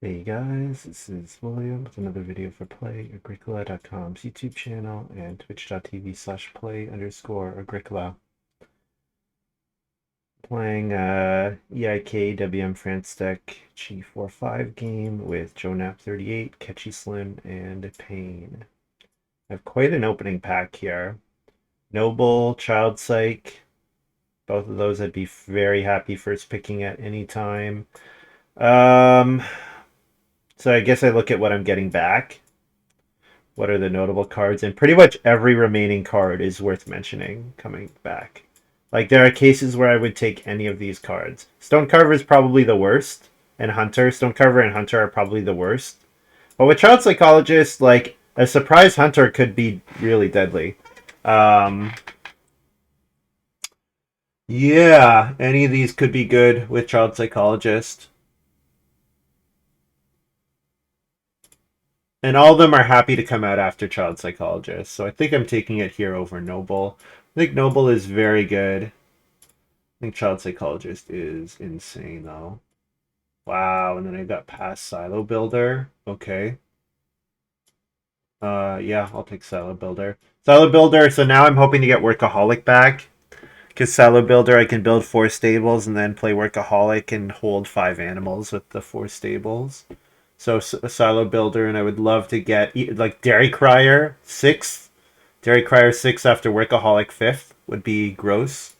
Hey guys, this is William with another video for Play-agricola.com's YouTube channel and twitch.tv/play_agricola. Playing EIK WM France deck G45 game with JoeNap38, catchyslim, and Pain. I have quite an opening pack here. Noble, Child Psych, both of those I'd be very happy first picking at any time. Um, so I guess I look at what I'm getting back. What are the notable cards? And pretty much every remaining card is worth mentioning coming back. Like, there are cases where I would take any of these cards. Stonecarver is probably the worst, and Hunter. Stonecarver and Hunter are probably the worst. But with Child Psychologist, like, a surprise Hunter could be really deadly. Um, yeah, any of these could be good with Child Psychologist. And all of them are happy to come out after Child Psychologist. So I think I'm taking it here over Noble. I think Noble is very good. I think Child Psychologist is insane, though. Wow, and then I got past Silo Builder. Okay. Yeah, I'll take Silo Builder. Silo Builder, so now I'm hoping to get Workaholic back. Because Silo Builder, I can build 4 stables and then play Workaholic and hold 5 animals with the 4 stables. So a Silo Builder, and I would love to get, like, Dairy Crier 6th. Dairy Crier 6 after Workaholic 5th would be gross.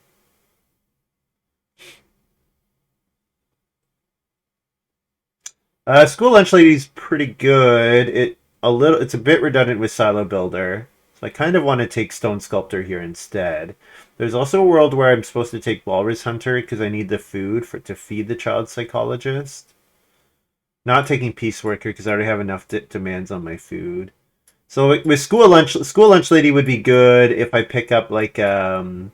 School Lunch Lady is pretty good. It's a bit redundant with Silo Builder, so I kind of want to take Stone Sculptor here instead. There's also a world where I'm supposed to take Walrus Hunter because I need the food to feed the Child Psychologist. Not taking Peace Worker because I already have enough demands on my food. So with School Lunch Lady would be good if I pick up like like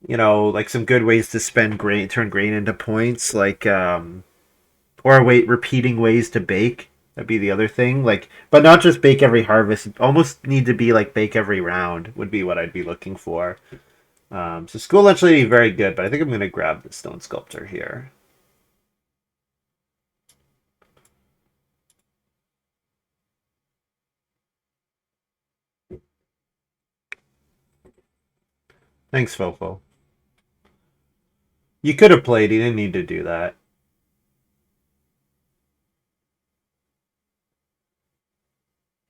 some good ways to spend grain, turn grain into points, like or wait, repeating ways to bake. That'd be the other thing. Like, but not just bake every harvest. Almost need to be like bake every round would be what I'd be looking for. So School Lunch Lady very good, but I think I'm gonna grab the Stone Sculptor here. Thanks, Fofo. You could have played. You didn't need to do that.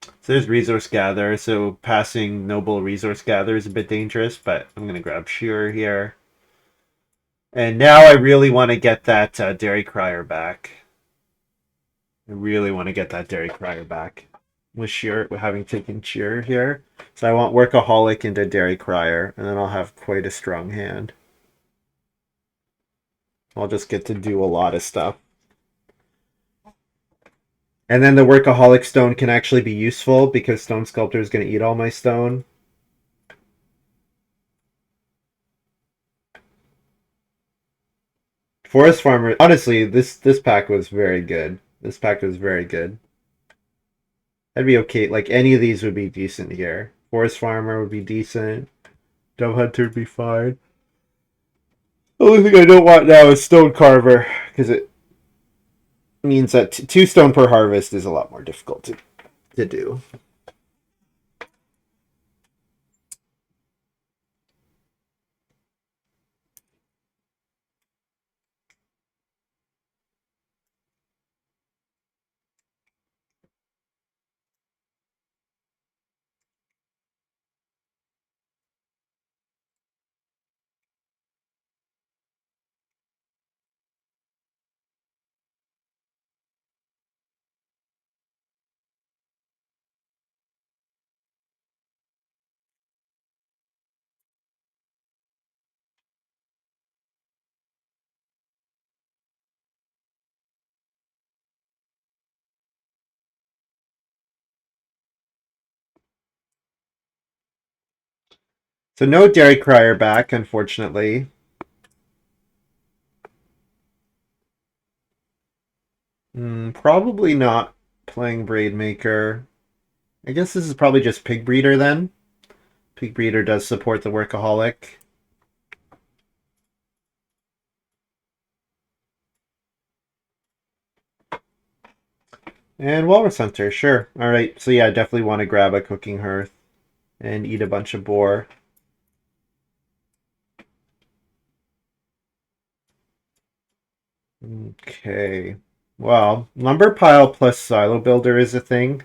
So there's Resource Gather. So passing Noble Resource Gather is a bit dangerous, but I'm gonna grab Shearer here. And now I really want to get that Dairy Crier back. I really want to get that Dairy Crier back. With Shearer, having taken Shearer here. So I want Workaholic into Dairy Crier, and then I'll have quite a strong hand. I'll just get to do a lot of stuff. And then the Workaholic Stone can actually be useful because Stone Sculptor is going to eat all my stone. Forest Farmer, honestly, this pack was very good. This pack was very good. That'd be okay. Like, any of these would be decent here. Forest Farmer would be decent. Dove Hunter would be fine. The only thing I don't want now is Stone Carver, because it means that 2 stone per harvest is a lot more difficult to do. So no Dairy Crier back, unfortunately. Probably not playing Braidmaker. I guess this is probably just Pig Breeder then. Pig Breeder does support the Workaholic. And Walrus Hunter, sure. All right, so yeah, I definitely want to grab a cooking hearth and eat a bunch of boar. Okay. Well, lumber pile plus silo builder is a thing.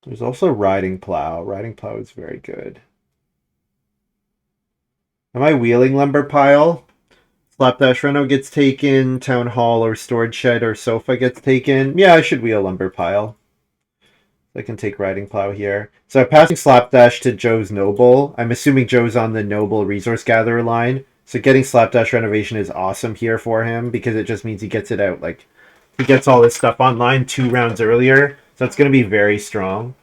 There's also riding plow. Riding plow is very good. Am I wheeling lumber pile? Slapdash Reno gets taken, town hall or storage shed or sofa gets taken. Yeah, I should wheel lumber pile. I can take riding plow here. So I'm passing Slapdash to Joe's Noble. I'm assuming Joe's on the Noble Resource Gatherer line. So getting Slapdash Renovation is awesome here for him because it just means he gets it out. Like, he gets all this stuff online 2 rounds earlier. So it's going to be very strong.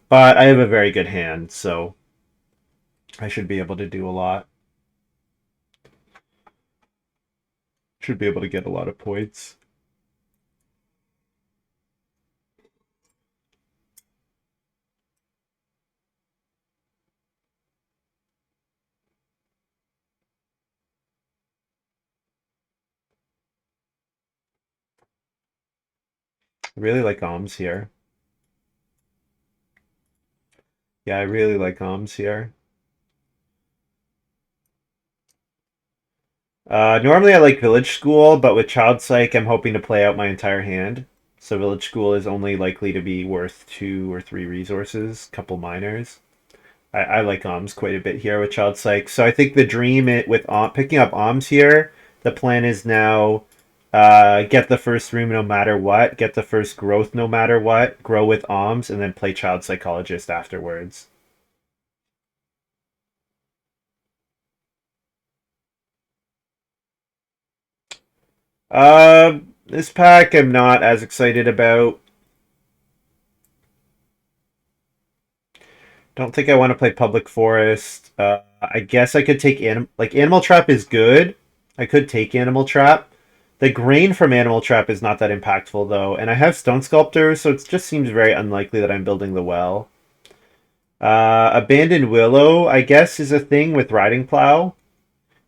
But I have a very good hand, so I should be able to do a lot. Should be able to get a lot of points. I really like Alms here. Yeah, I really like Alms here. Normally I like Village School, but with Child Psych, I'm hoping to play out my entire hand. So Village School is only likely to be worth 2 or 3 resources, couple minors. I like Alms quite a bit here with Child Psych. So I think the dream with picking up Alms here, the plan is now get the first room no matter what, get the first growth no matter what, grow with Alms, and then play Child Psychologist afterwards. This pack I'm not as excited about. Don't think I want to play Public Forest. I guess I could take Animal Trap is good. I could take Animal Trap. The grain from Animal Trap is not that impactful though, and I have Stone Sculptor, so it just seems very unlikely that I'm building the well. Abandoned Willow, I guess, is a thing with Riding Plow.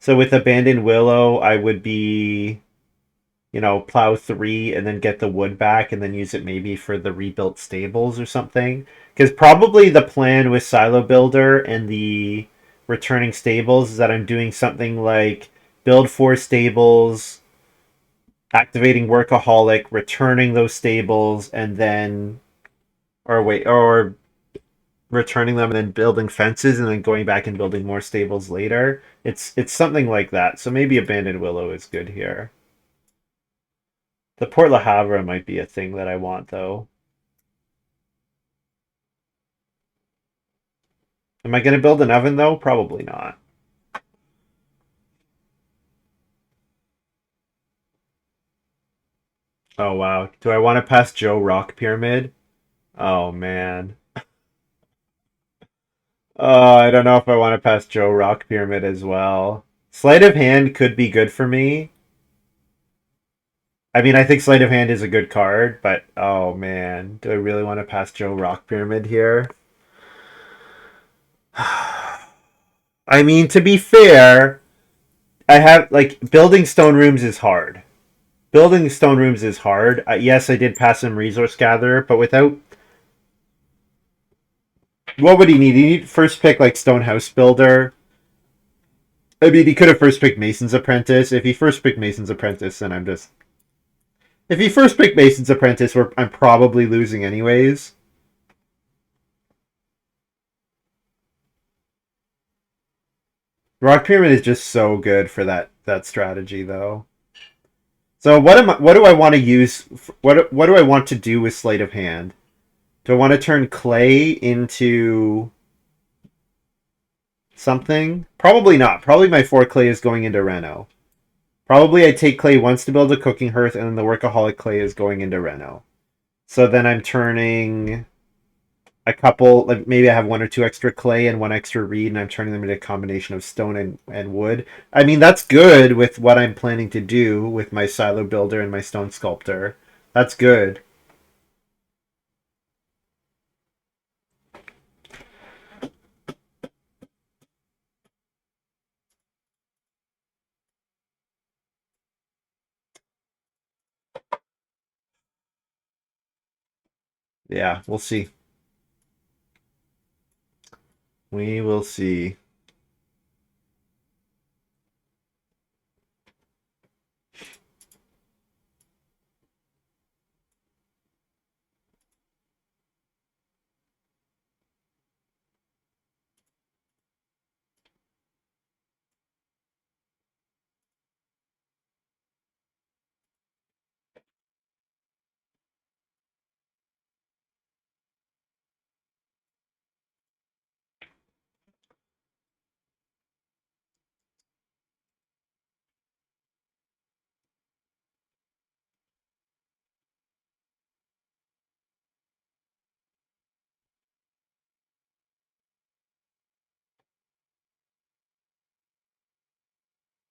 So with Abandoned Willow, I would be, plow 3 and then get the wood back and then use it maybe for the rebuilt stables or something. Because probably the plan with Silo Builder and the returning stables is that I'm doing something like build 4 stables, activating Workaholic, returning those stables, and then, or returning them and then building fences and then going back and building more stables later. It's something like that. So maybe Abandoned Willow is good here. The Port Le Havre might be a thing that I want, though. Am I going to build an oven, though? Probably not. Oh, wow. Do I want to pass Joe Rock Pyramid? Oh, man. Oh, I don't know if I want to pass Joe Rock Pyramid as well. Sleight of Hand could be good for me. I mean, I think Sleight of Hand is a good card, but oh, man. Do I really want to pass Joe Rock Pyramid here? I mean, to be fair, I have, building stone rooms is hard. Building stone rooms is hard. Yes, I did pass him Resource Gatherer, but without. What would he need? He need first pick, Stone House Builder. I mean, he could have first picked Mason's Apprentice. If he first picked Mason's Apprentice, then I'm just. If he first picked Mason's Apprentice, I'm probably losing anyways. Rock Pyramid is just so good for that strategy, though. So what do I want to use? What do I want to do with Sleight of Hand? Do I want to turn clay into something? Probably not. Probably my 4 clay is going into Reno. Probably I take clay once to build a cooking hearth, and then the workaholic clay is going into Reno. So then I'm turning a couple, maybe I have 1 or 2 extra clay and 1 extra reed, and I'm turning them into a combination of stone and wood. I mean, that's good with what I'm planning to do with my silo builder and my stone sculptor. That's good. Yeah, we'll see. We will see.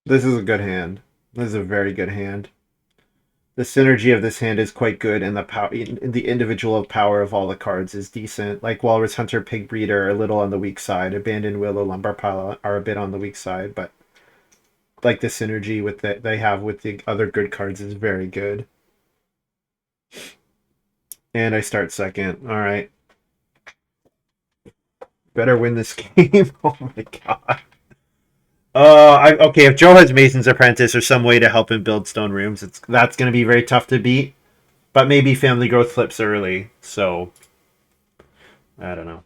This is a good hand. This is a very good hand. The synergy of this hand is quite good, and the individual power of all the cards is decent. Like Walrus Hunter, Pig Breeder are a little on the weak side. Abandoned Willow, Lumbar Pile are a bit on the weak side, but like the synergy with that they have with the other good cards is very good. And I start second. All right, better win this game. Oh my god. Okay. If Joe has Mason's Apprentice or some way to help him build stone rooms, that's going to be very tough to beat. But maybe Family Growth flips early, so I don't know.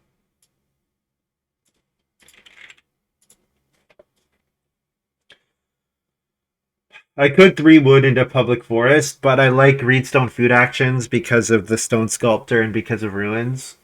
I could 3 wood into Public Forest, but I like Reedstone Food Actions because of the Stone Sculptor and because of Ruins.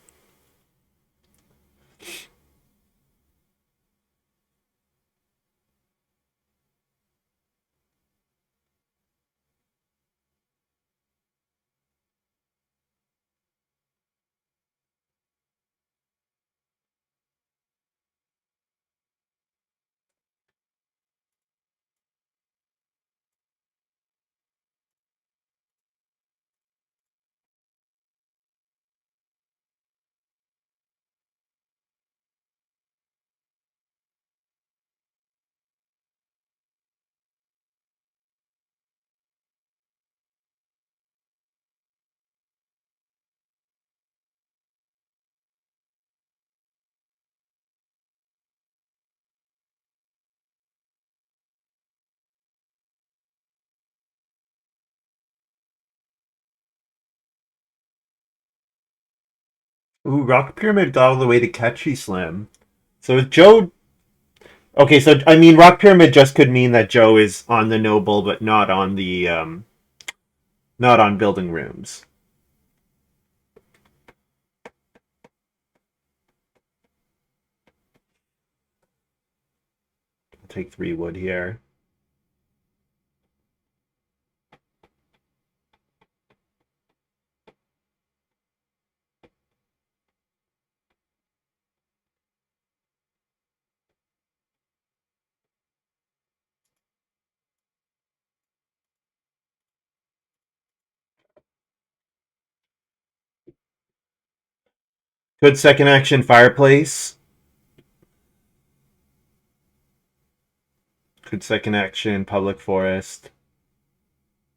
Ooh, Rock Pyramid got all the way to Catchy Slim. So is Joe. Okay, so I mean, Rock Pyramid just could mean that Joe is on the Noble, but not on building rooms. I'll take 3 wood here. Good second action Fireplace. Good second action Public Forest.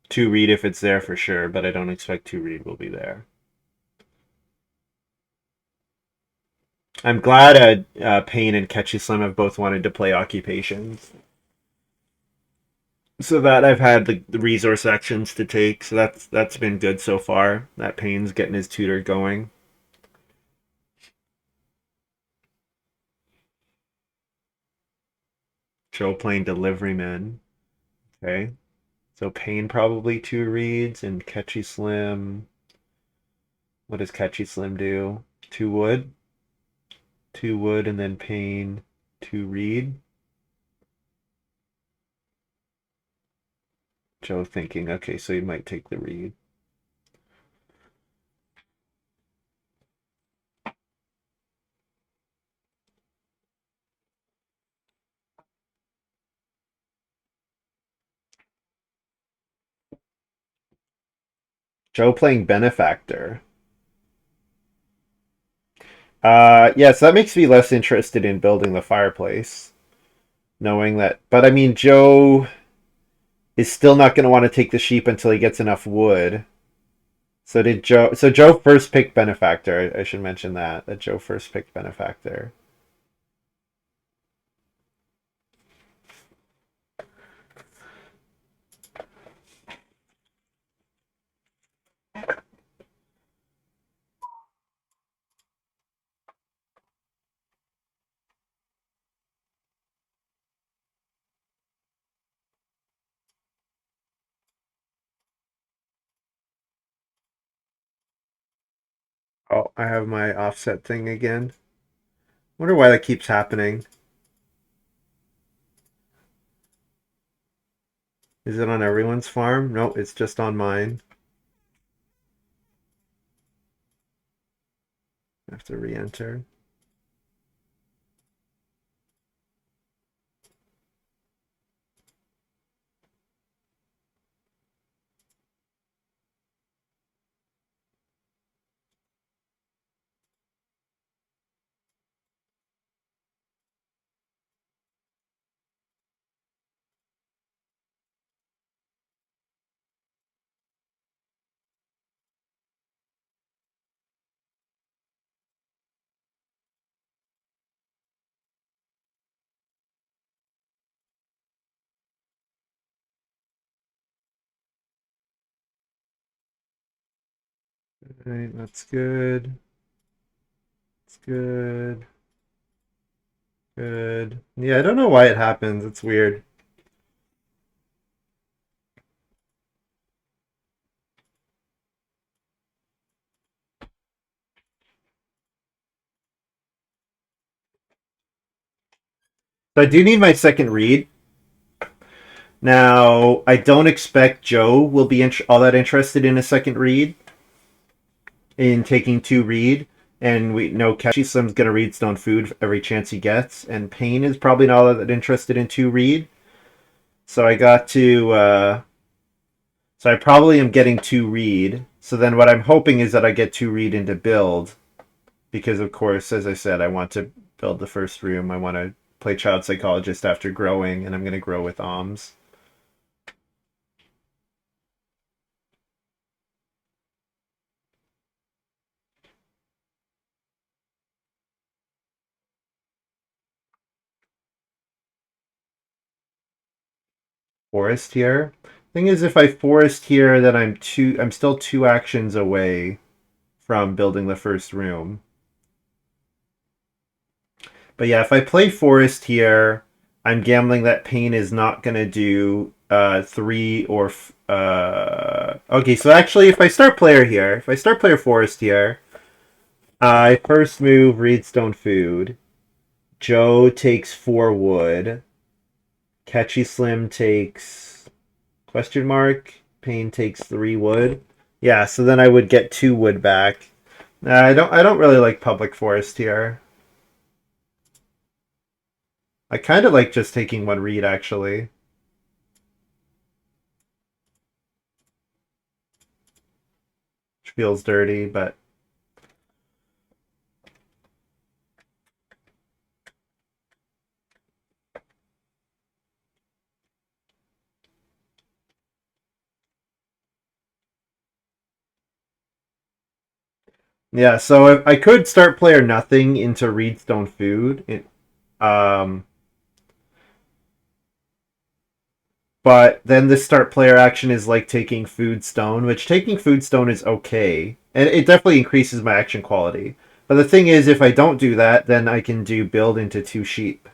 2 read if it's there for sure, but I don't expect 2 read will be there. I'm glad Payne and Catchy Slim have both wanted to play occupations, so that I've had the resource actions to take. So that's been good so far. That Payne's getting his tutor going. Joe playing Deliveryman. Okay, so Payne probably 2 reads and Catchy Slim. What does Catchy Slim do? 2 wood, 2 wood, and then Payne 2 read. Joe thinking, okay, so he might take the read. Joe playing Benefactor. Yes, that makes me less interested in building the fireplace, knowing that. But I mean, Joe is still not going to want to take the sheep until he gets enough wood. So did Joe? So Joe first picked Benefactor. I should mention that Joe first picked Benefactor. Oh, I have my offset thing again. Wonder why that keeps happening. Is it on everyone's farm? No, it's just on mine. I have to re-enter. All right, that's good. It's good. Good. Yeah, I don't know why it happens. It's weird. So I do need my second read. Now, I don't expect Joe will be all that interested in a second read, in taking two read. And we know Catchy Slim's going to read Stone Food every chance he gets. And Payne is probably not all that interested in two read. So I got to. So I probably am getting two read. So then what I'm hoping is that I get two read into build. Because, of course, as I said, I want to build the first room. I want to play Child Psychologist after growing. And I'm going to grow with OMS. Forest here. Thing is, if I forest here, then I'm still two actions away from building the first room. But yeah, if I play forest here, I'm gambling that Payne is not gonna do three or okay. So actually, if I start player forest here, I first move read Stone Food. Joe takes four wood. Catchy Slim takes question mark. Payne takes three wood. Yeah, so then I would get two wood back. I don't really like public forest here. I kind of like just taking one read actually. Which feels dirty, but yeah. So if I could start player nothing into read Stone Food, um, but then this start player action is like taking Food Stone, which taking Food Stone is okay, and it definitely increases my action quality. But the thing is, if I don't do that, then I can do build into two sheep,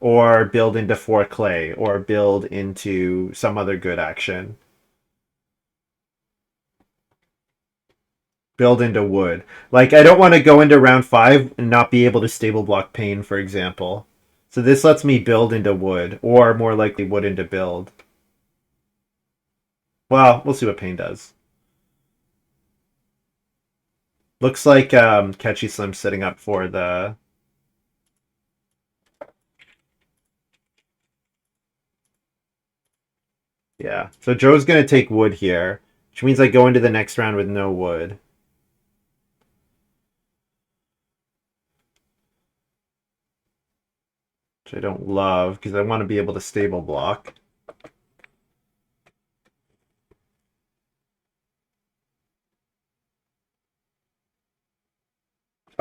or build into four clay, or build into some other good action. Build into wood. Like, I don't want to go into round five and not be able to stable block Pain, for example. So this lets me build into wood, or more likely wood into build. Well, we'll see what Pain does. Looks like Catchy Slim's setting up for the... Yeah. So Joe's going to take wood here, which means I go into the next round with no wood. Which I don't love, because I want to be able to stable block.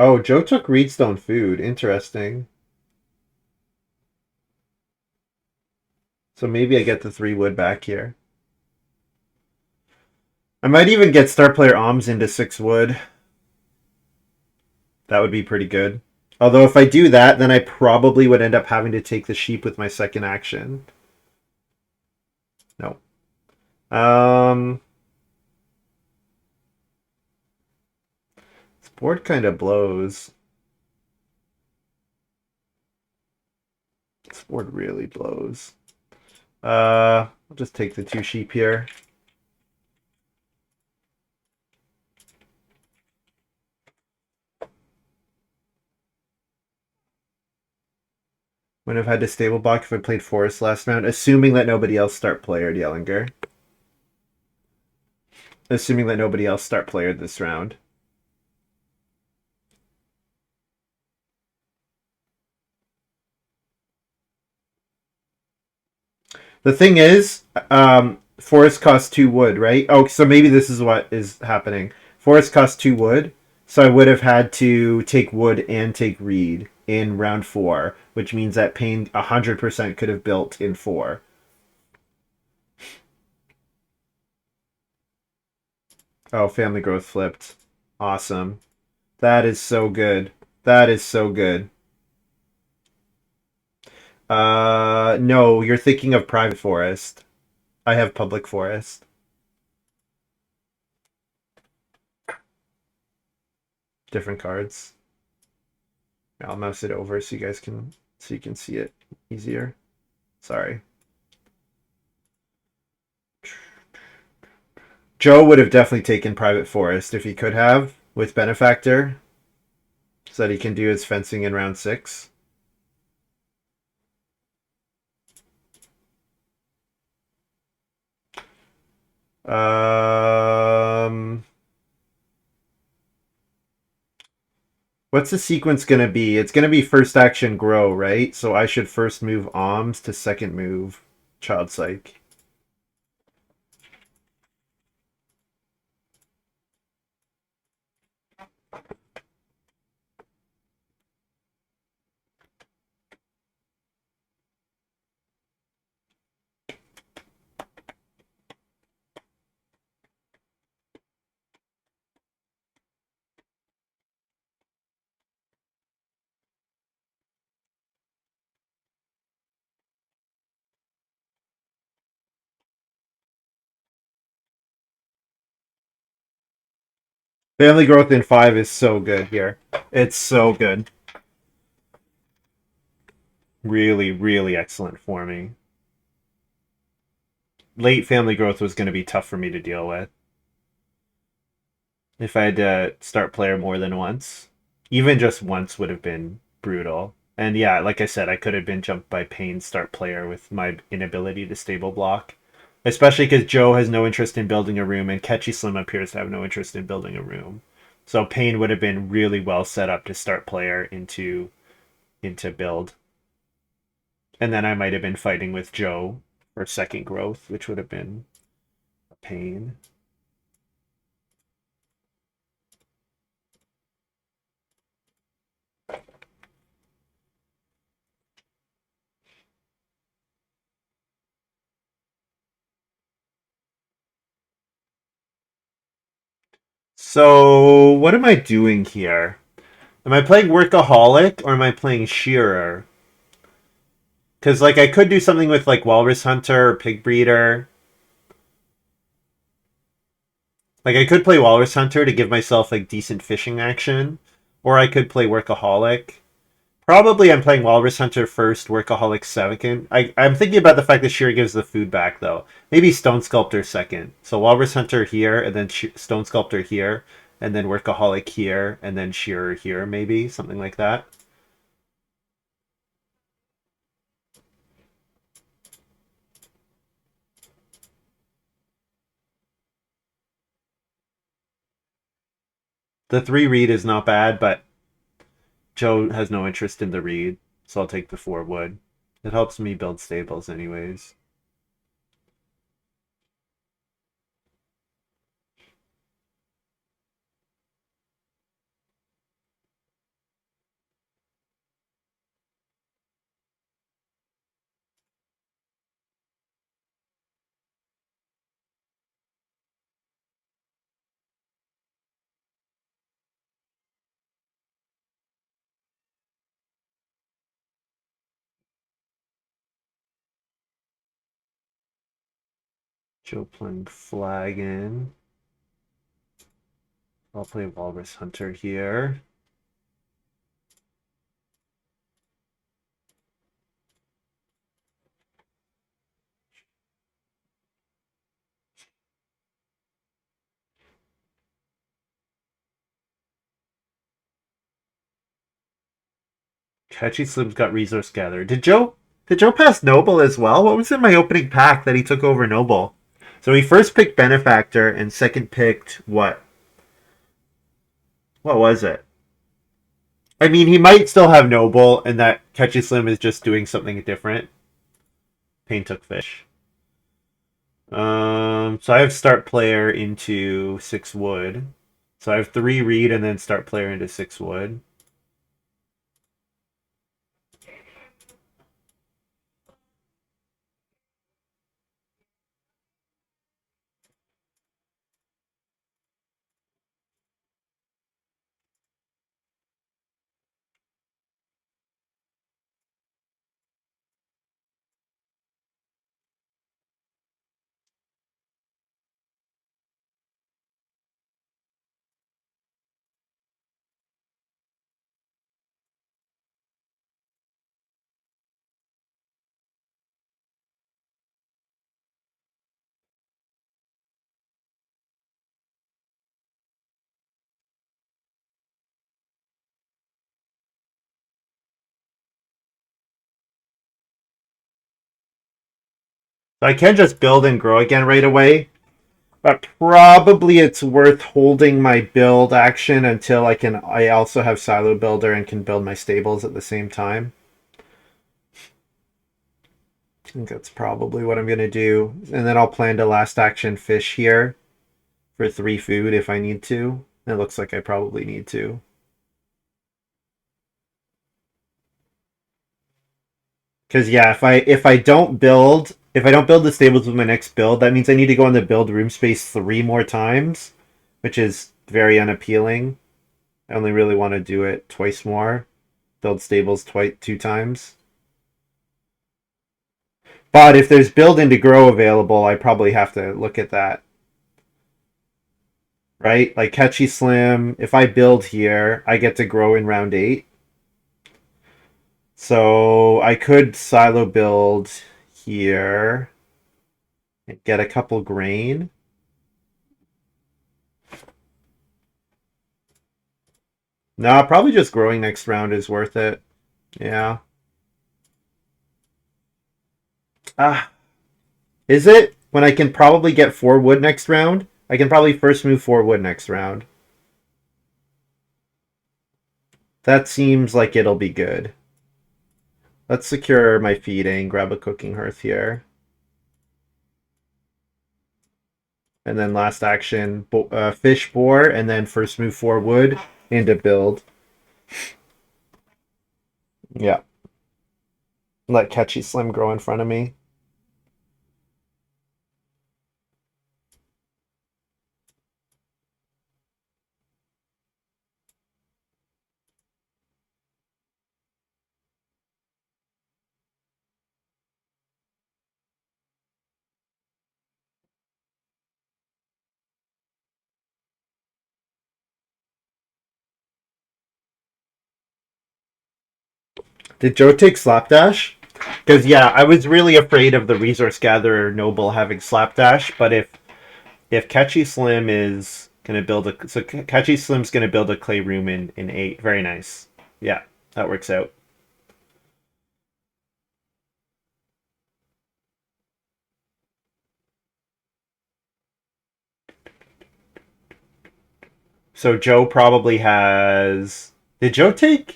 Oh, Joe took Reedstone food. Interesting. So maybe I get the 3 wood back here. I might even get star player Alms into 6 wood. That would be pretty good. Although if I do that, then I probably would end up having to take the sheep with my second action. No. This board kind of blows. This board really blows. I'll just take the 2 sheep here. Wouldn't have had to stable block if I played Forest last round, assuming that nobody else start playered Yellinger. Assuming that nobody else start playered this round. The thing is, Forest costs 2 wood, right? Oh, so maybe this is what is happening. Forest costs 2 wood, so I would have had to take wood and take reed in round 4, which means that Pain 100% could have built in 4. Oh, family growth flipped. Awesome. That is so good. That is so good. No, you're thinking of private forest. I have public forest. Different cards. I'll mouse it over so you guys can see it easier. Sorry. Joe would have definitely taken private forest if he could have with benefactor, so that he can do his fencing in round 6. Um, what's the sequence gonna be? It's gonna be first action grow, right? So I should first move Alms to second move Child Psych. Family growth in 5 is so good here. It's so good. Really, really excellent for me. Late family growth was going to be tough for me to deal with if I had to start player more than once. Even just once would have been brutal. And yeah, like I said, I could have been jumped by Pain start player with my inability to stable block. Especially because Joe has no interest in building a room and Catchy Slim appears to have no interest in building a room. So Pain would have been really well set up to start player into build. And then I might have been fighting with Joe for second growth, which would have been a pain. So, what am I doing here? Am I playing Workaholic or am I playing Shearer? Because, like, I could do something with, like, Walrus Hunter or Pig Breeder. Like, I could play Walrus Hunter to give myself, like, decent fishing action. Or I could play Workaholic. Probably I'm playing Walrus Hunter first, Workaholic second. I'm thinking about the fact that Shearer gives the food back, though. Maybe Stone Sculptor second. So Walrus Hunter here, and then Stone Sculptor here, and then Workaholic here, and then Shearer here, maybe. Something like that. The 3 reed is not bad, but Joe has no interest in the reed, so I'll take the 4 wood. It helps me build stables anyways. Joe playing Flagon. I'll play Walrus Hunter here. catchyslim's got Resource Gatherer. Did Joe pass Noble as well? What was in my opening pack that he took over Noble? So he first picked Benefactor and second picked what? What was it? I mean, he might still have Noble, and that catchyslim is just doing something different. Pain took Fish. So I have start player into 6 wood. So I have 3 read and then start player into 6 wood. So I can just build and grow again right away. But probably it's worth holding my build action until I also have Silo Builder and can build my stables at the same time. I think that's probably what I'm going to do. And then I'll plan to last action fish here for 3 food if I need to. It looks like I probably need to. Because yeah, if I don't build the stables with my next build, that means I need to go on the build room space 3 more times, which is very unappealing. I only really want to do it twice more. Build stables 2 times. But if there's build into grow available, I probably have to look at that. Right? Like catchyslim, if I build here, I get to grow in round 8. So I could silo build here and get a couple grain. No, probably just growing next round is worth it. Yeah. Ah, is it? When I can probably get 4 wood next round? I can probably first move 4 wood next round. That seems like it'll be good. Let's secure my feeding, grab a cooking hearth here. And then last action, fish boar, and then first move 4 wood into build. Yeah. Let catchyslim grow in front of me. Did Joe take Slapdash? Because yeah, I was really afraid of the Resource Gatherer Noble having Slapdash, but if catchyslim is gonna build catchyslim's gonna build a clay room in 8. Very nice. Yeah, that works out. So Joe probably has. Did Joe take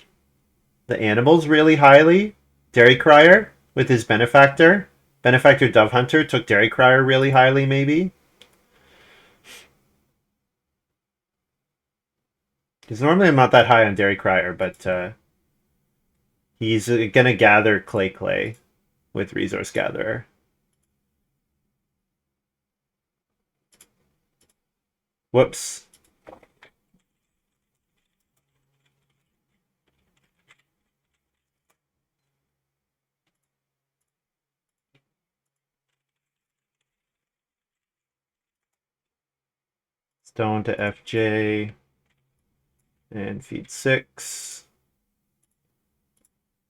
the animals really highly? Dairy Crier with his Benefactor? Benefactor Dove Hunter took Dairy Crier really highly, maybe? Because normally I'm not that high on Dairy Crier, but he's gonna gather Clay with Resource Gatherer. Whoops. Stone to FJ. And feed 6.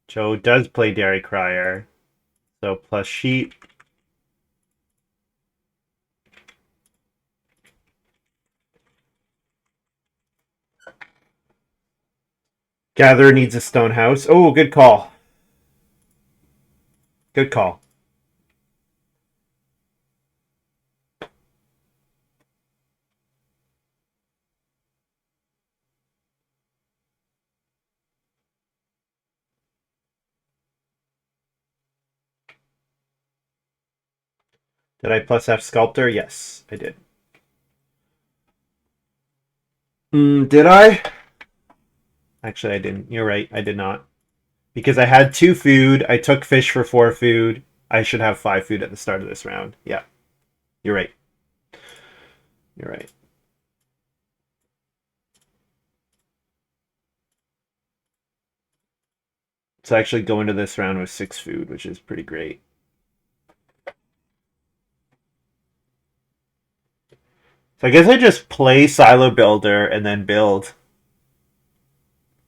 Joe does play Dairy Crier. So plus sheep. Gatherer needs a stone house. Oh, good call. Good call. Did I plus F Sculptor? Yes, I did. Did I? Actually, I didn't. You're right. I did not. Because I had 2 food. I took fish for 4 food. I should have 5 food at the start of this round. Yeah. You're right. You're right. So I actually go into this round with 6 food, which is pretty great. So I guess I just play Silo Builder and then build.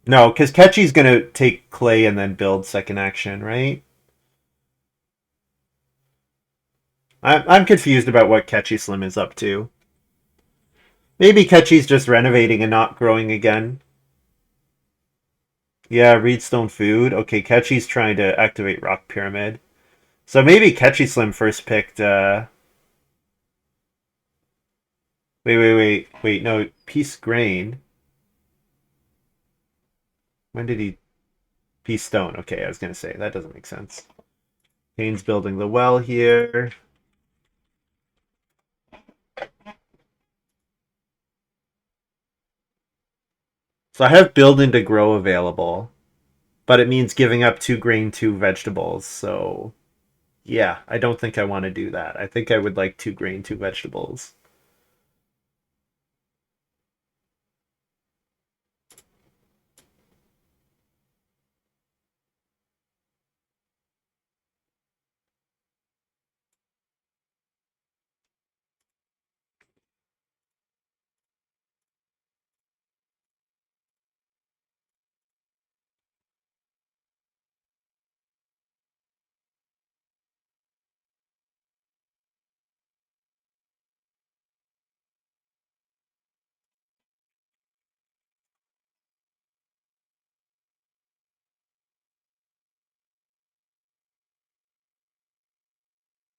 No, because Catchy's going to take clay and then build second action, right? I'm confused about what Catchy Slim is up to. Maybe Catchy's just renovating and not growing again. Yeah, Reedstone Food. Okay, Catchy's trying to activate Rock Pyramid. So maybe Catchy Slim first picked... Wait, no, Peace Grain. When did he... Peace Stone. Okay, I was going to say, that doesn't make sense. Kane's building the well here. So I have building to grow available, but it means giving up 2 grain, 2 vegetables. So yeah, I don't think I want to do that. I think I would like 2 grain, 2 vegetables.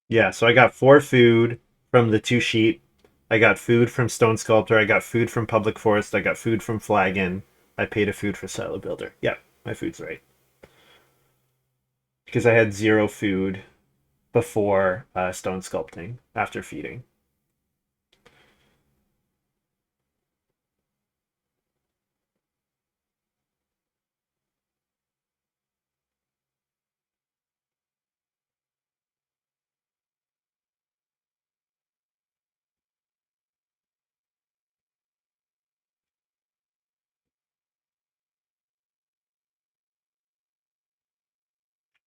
Yeah, so I got 4 food from the 2 sheep. I got food from Stone Sculptor. I got food from Public Forest. I got food from Flagon. I paid a food for Silo Builder. Yeah, my food's right. Because I had 0 food before stone sculpting after feeding.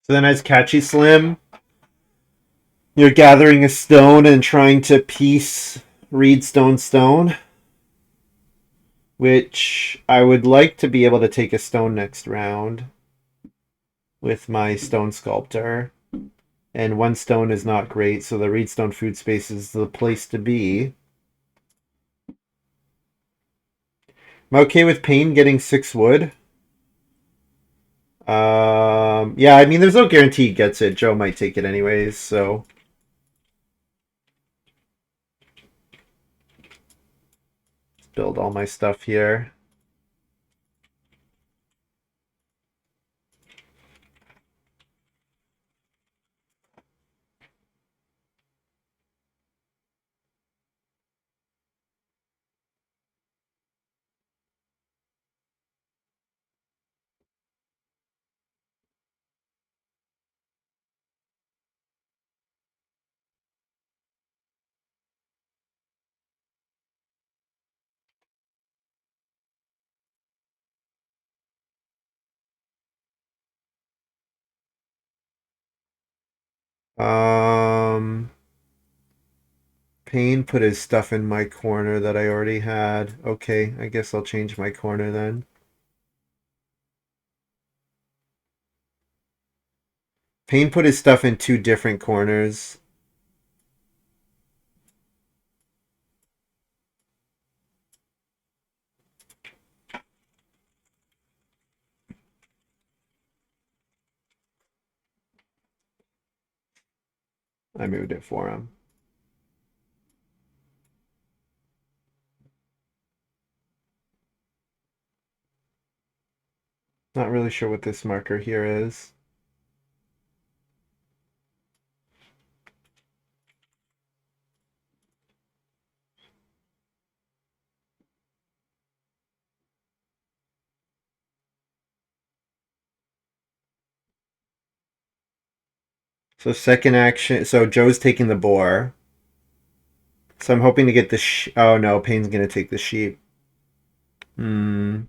So then as Catchy Slim, you're gathering a stone and trying to piece Reedstone Stone, which I would like to be able to take a stone next round with my Stone Sculptor. And 1 stone is not great, so the Reedstone Food Space is the place to be. I'm okay with Payne getting 6 wood. Yeah, I mean, there's no guarantee he gets it. Joe might take it anyways, so... Let's build all my stuff here. Um... Payne put his stuff in my corner that I already had. Okay, I guess I'll change my corner then. Payne put his stuff in two different corners. I moved it for him. Not really sure what this marker here is. So second action. So Joe's taking the boar. So I'm hoping to get the. Oh no, Payne's gonna take the sheep. Hmm.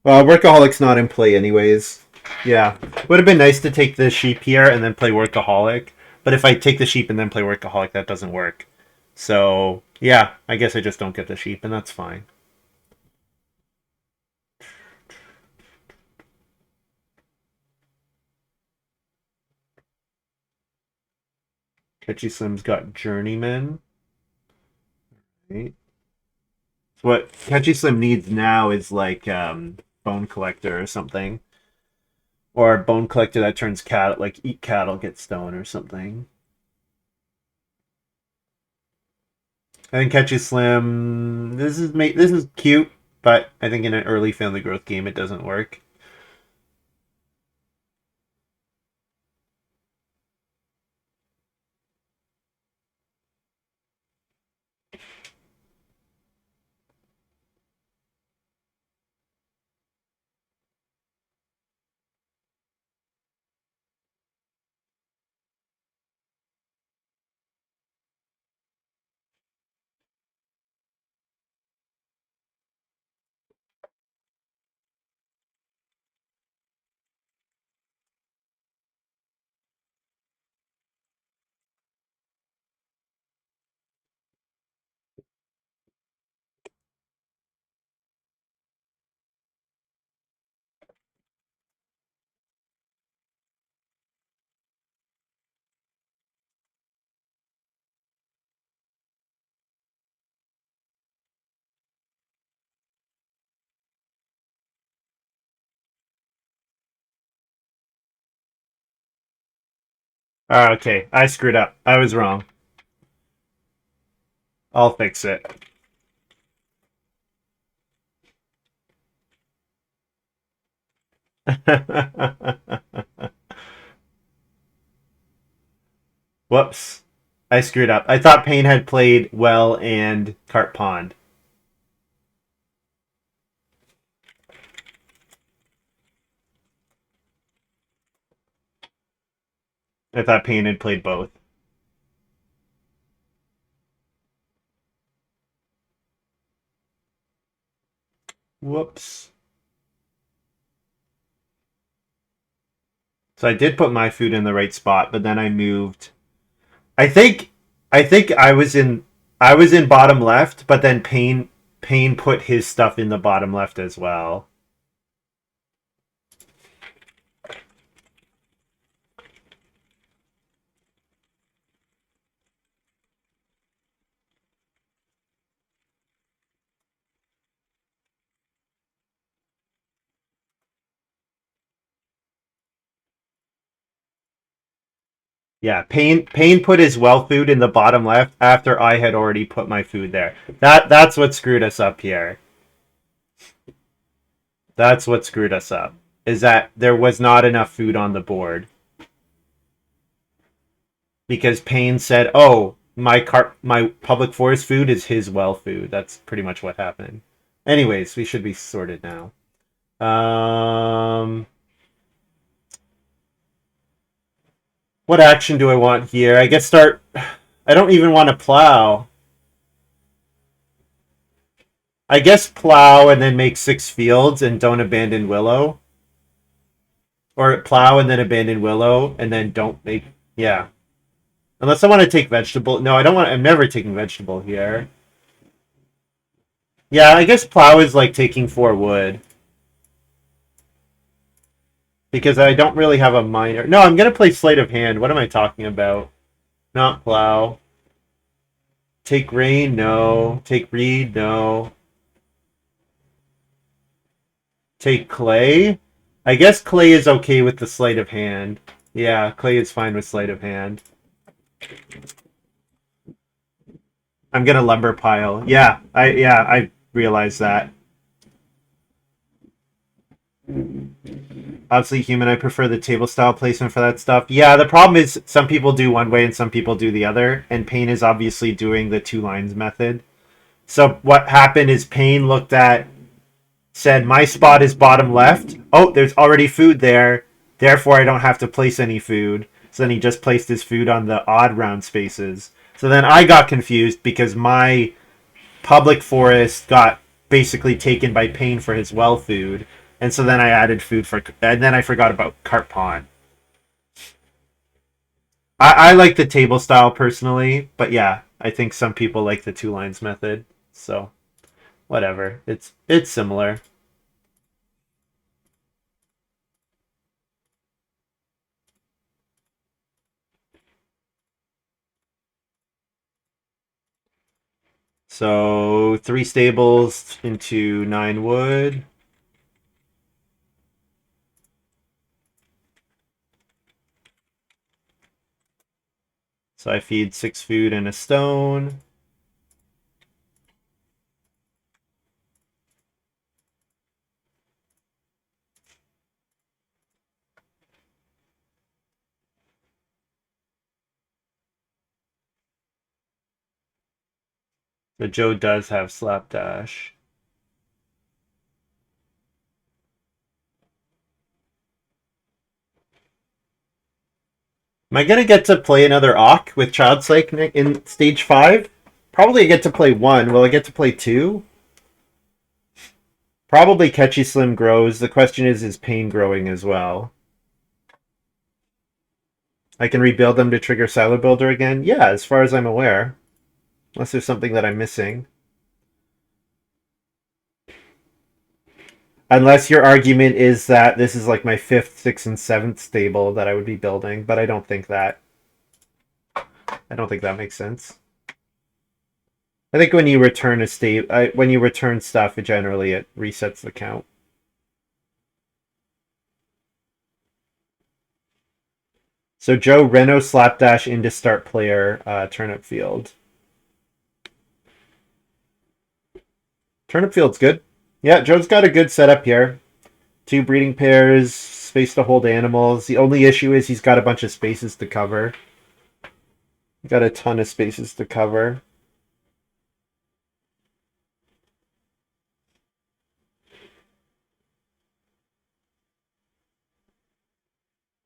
Well, Workaholic's not in play anyways. Yeah, would have been nice to take the sheep here and then play Workaholic. But if I take the sheep and then play Workaholic, that doesn't work. So yeah, I guess I just don't get the sheep, and that's fine. Catchy Slim's got Journeyman. Right. So what Catchy Slim needs now is like Bone Collector or something. Or Bone Collector that turns cat like Eat Cattle, Get Stone or something. I think Catchy Slim. This is cute, but I think in an early family growth game it doesn't work. Okay, I screwed up. I was wrong. I'll fix it. Whoops. I screwed up. I thought Payne had played well and Cart Pond. I thought Payne had played both. Whoops. So I did put my food in the right spot, but then I moved. I think I was in bottom left, but then Payne put his stuff in the bottom left as well. Yeah, Payne put his well food in the bottom left after I had already put my food there. That's what screwed us up here. That's what screwed us up. Is that there was not enough food on the board. Because Payne said, "Oh, my public forest food is his well food." That's pretty much what happened. Anyways, we should be sorted now. What action do I want here? I guess start. I don't even want to plow. I guess plow and then make 6 fields and don't abandon Willow. Or plow and then abandon Willow and then don't make. Yeah. Unless I want to take vegetable. No, I don't want. I'm never taking vegetable here. Yeah, I guess plow is like taking 4 wood because I don't really have a miner. No, I'm gonna play sleight of hand. What am I talking about? Not plow. Take rain? No. Take reed? No. Take clay? I guess clay is okay with the sleight of hand. Yeah, clay is fine with sleight of hand. I'm gonna lumber pile. I realize that. Obviously human, I prefer the table style placement for that stuff. Yeah, the problem is some people do one way and some people do the other, and Payne is obviously doing the 2 lines method. So what happened is Payne looked at, said my spot is bottom left. Oh, there's already food there, therefore I don't have to place any food. So then he just placed his food on the odd round spaces. So then I got confused because my public forest got basically taken by Payne for his well food, and so then I added food for, and then I forgot about carp pond. I like the table style personally, but yeah, I think some people like the 2 lines method. So whatever, it's similar. So 3 stables into 9 wood. So I feed 6 food and a stone. But Joe does have slapdash. Am I gonna get to play another Awk with Childslike in stage 5? Probably I get to play 1. Will I get to play 2? Probably Catchy Slim grows. The question is Pain growing as well? I can rebuild them to trigger Silo Builder again? Yeah, as far as I'm aware. Unless there's something that I'm missing. Unless your argument is that this is like my 5th, 6th, and 7th stable that I would be building, but I don't think that. I don't think that makes sense. I think when you return a state, when you return stuff, generally it resets the count. So Joe Reno slapdash into start player turnip field. Turnip field's good. Yeah, Joe's got a good setup here. 2 breeding pairs, space to hold animals. The only issue is he's got a bunch of spaces to cover. Got a ton of spaces to cover.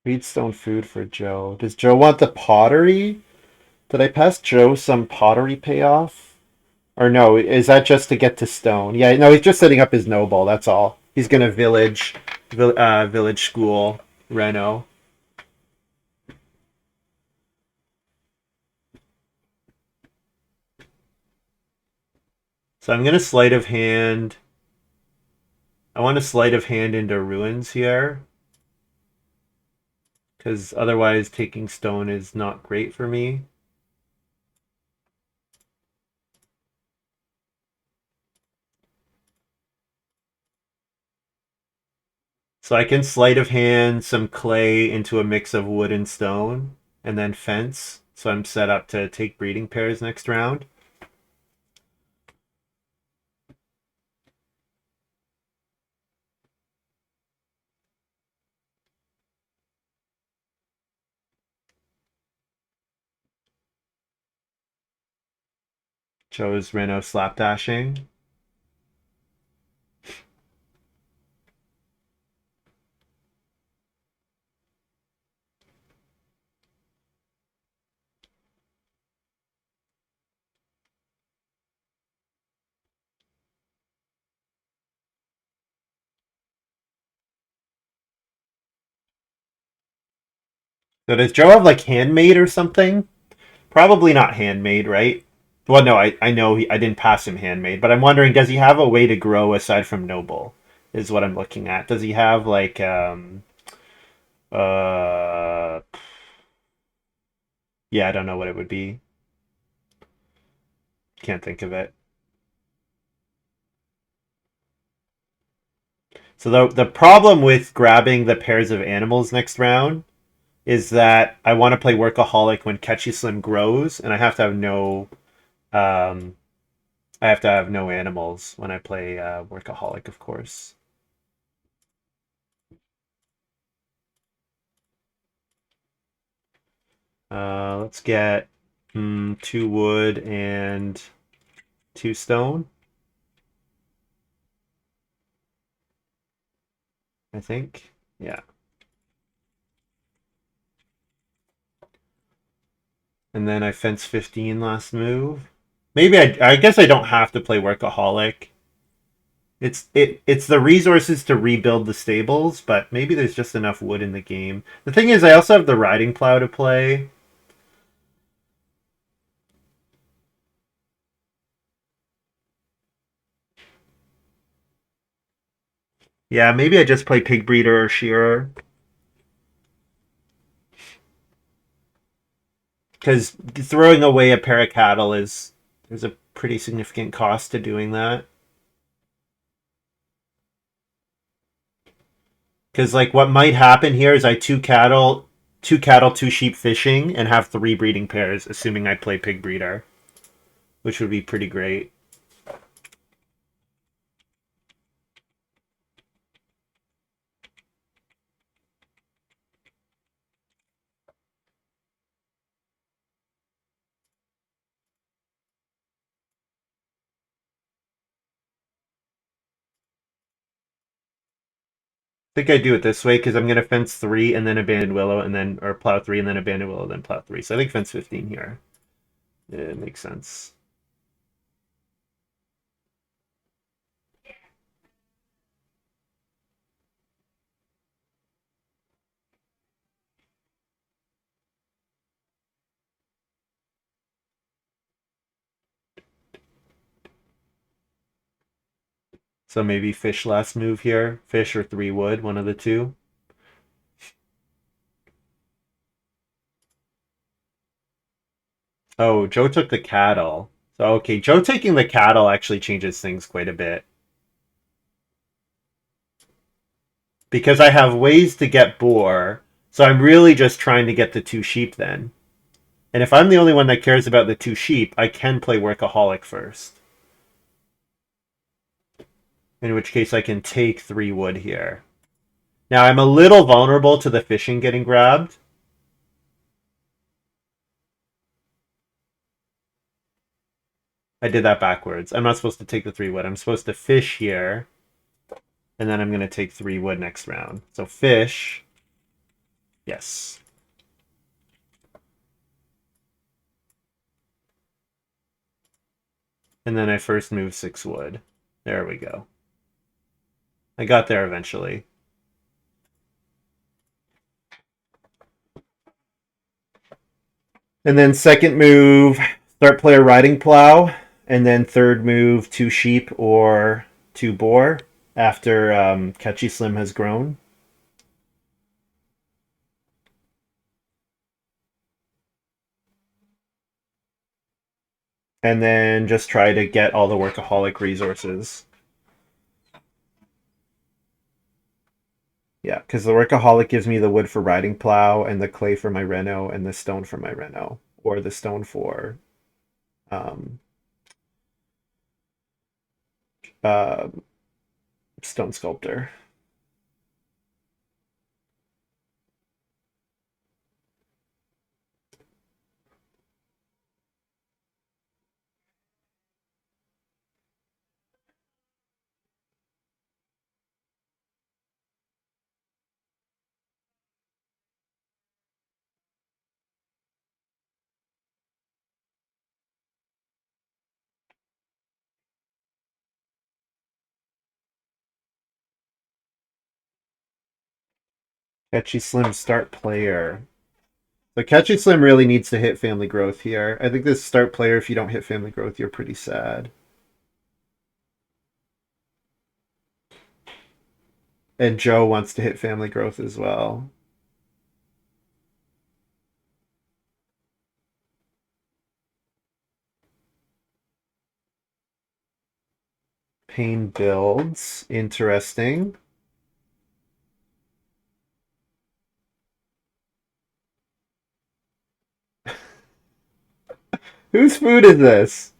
Reedstone food for Joe. Does Joe want the pottery? Did I pass Joe some pottery payoff? Or no, is that just to get to stone? Yeah, no, he's just setting up his noble, that's all. He's gonna village school Reno. So I'm gonna sleight of hand. I want to sleight of hand into ruins here. Because otherwise taking stone is not great for me. So I can sleight of hand some clay into a mix of wood and stone, and then fence. So I'm set up to take breeding pairs next round. Chose Reno slapdashing. So does Joe have like handmade or something? Probably not handmade, right? Well, no, I know I didn't pass him handmade, but I'm wondering, does he have a way to grow aside from noble? Is what I'm looking at. Does he have like uh yeah, I don't know what it would be. Can't think of it. So the problem with grabbing the pairs of animals next round is that I want to play Workaholic when Catchy Slim grows, and um I have to have no animals when I play Workaholic, of course. Let's get 2 wood and 2 stone, I think. Yeah. And then I fence 15 last move. Maybe I guess I don't have to play Workaholic. It's the resources to rebuild the stables, but maybe there's just enough wood in the game. The thing is, I also have the riding plow to play. Yeah, maybe I just play pig breeder or shearer because throwing away a pair of cattle is there's a pretty significant cost to doing that. Because like what might happen here is I two cattle, 2 sheep fishing, and have 3 breeding pairs, assuming I play pig breeder, which would be pretty great. I think I do it this way because I'm gonna fence 3 and then abandon willow and then or plow 3 and then abandon willow then plow 3. So I think fence 15 here. It makes sense. So maybe fish last move here. Fish or 3 wood, one of the two. Oh, Joe took the cattle. So okay, Joe taking the cattle actually changes things quite a bit. Because I have ways to get boar, so I'm really just trying to get the 2 sheep then. And if I'm the only one that cares about the 2 sheep, I can play Workaholic first. In which case I can take 3 wood here. Now I'm a little vulnerable to the fishing getting grabbed. I did that backwards. I'm not supposed to take the 3 wood. I'm supposed to fish here, and then I'm going to take 3 wood next round. So fish. Yes. And then I first move 6 wood. There we go. I got there eventually. And then second move, start player riding plow. And then third move, 2 sheep or 2 boar after Catchy Slim has grown. And then just try to get all the workaholic resources. Yeah, because the workaholic gives me the wood for riding plow and the clay for my reno and the stone for my reno, or the stone for um, uh, stone sculptor. Catchy Slim start player. So Catchy Slim really needs to hit family growth here. I think this start player, if you don't hit family growth, you're pretty sad. And Joe wants to hit family growth as well. Pain builds. Interesting. Whose food is this?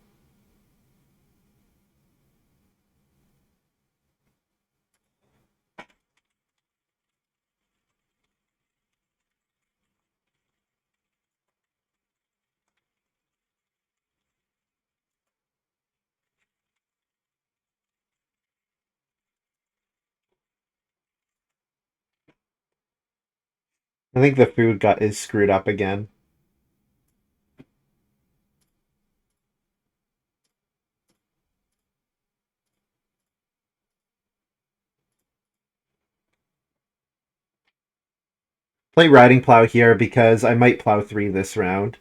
I think the food got is screwed up again. Play riding plow here because I might plow 3 this round.